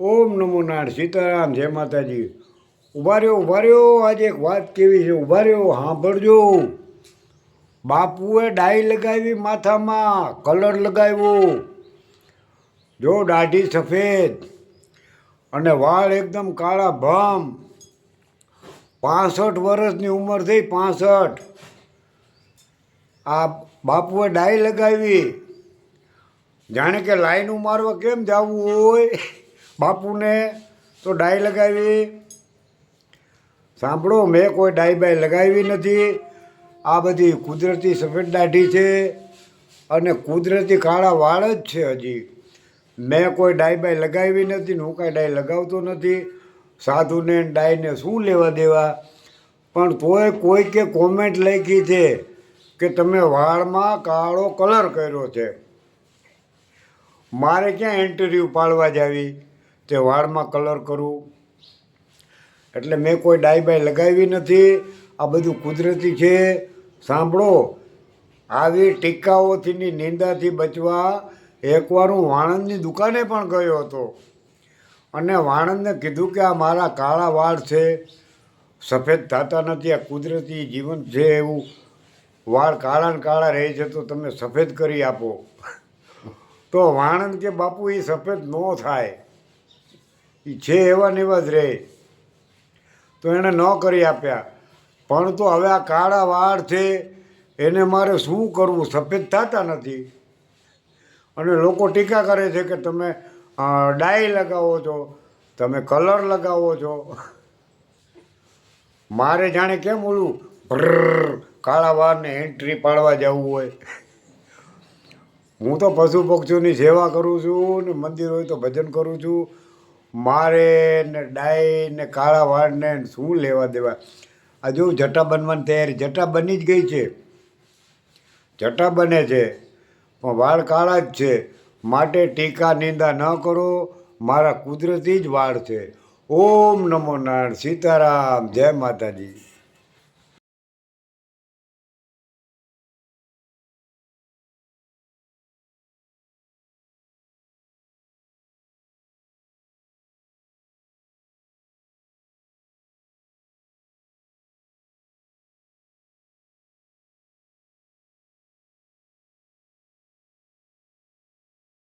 ઓમ નમો નારાયણ સીતારામ જય માતાજી. ઊભા રહ્યો આજે એક વાત કેવી છે. ઊભા રહ્યો સાંભળજો. બાપુએ ડાઈ લગાવી, માથામાં કલર લગાવ્યો, જો દાઢી સફેદ અને વાળ એકદમ કાળા ભમ. 65 વર્ષની ઉંમર થઈ, 65. આ બાપુએ ડાઈ લગાવી, જાણે કે લાઈનું મારવા કેમ જવું હોય બાપુને, તો ડાઈ લગાવી. સાંભળો, મેં કોઈ ડાઈ બાઈ લગાવી નથી. આ બધી કુદરતી સફેદ દાઢી છે અને કુદરતી કાળા વાળ જ છે. હજી મેં કોઈ ડાઈ બાઈ લગાવી નથી ને હું કાંઈ ડાઈ લગાવતો નથી. સાધુને ડાઈને શું લેવા દેવા? પણ તોય કોઈકે કોમેન્ટ લખી છે કે તમે વાળમાં કાળો કલર કર્યો છે. મારે ક્યાં ઇન્ટરવ્યૂ પાડવા જ આવી તે વાળમાં કલર કરું? એટલે મેં કોઈ ડાઈ બાઈ લગાવી નથી. આ બધું કુદરતી છે. સાંભળો, આવી ટીકાઓથી નિંદાથી બચવા એકવાર હું વાણંદની દુકાને પણ ગયો હતો અને વાણંદને કીધું કે આ મારા કાળા વાળ છે, સફેદ થતા નથી, આ કુદરતી જીવન છે, એવું વાળ કાળા ને કાળા રહે છે તો તમે સફેદ કરી આપો. તો વાણંદ કે બાપુ એ સફેદ ન થાય, એ છે એવા ને એવા જ રહે. તો એણે ન કરી આપ્યા. પણ તો હવે આ કાળા વાળ છે એને મારે શું કરવું? સફેદ થતા નથી અને લોકો ટીકા કરે છે કે તમે ડાઈ લગાવો છો, તમે કલર લગાવો છો. મારે જાણે કેમ ઓલું કાળા વાળને એન્ટ્રી પાડવા જવું હોય. હું તો પશુ પક્ષીઓની સેવા કરું છું ને મંદિર હોય તો ભજન કરું છું. મારે ને ડાઈ ને કાળા વાળને શું લેવા દેવા? આ જો જટા બનવાની તૈયારી, જટા બની જ ગઈ છે, જટા બને છે પણ વાળ કાળા જ છે. માટે ટીકા નિંદા ન કરો, મારા કુદરતી જ વાળ છે. ઓમ નમો નારાયણ સીતારામ જય માતાજી.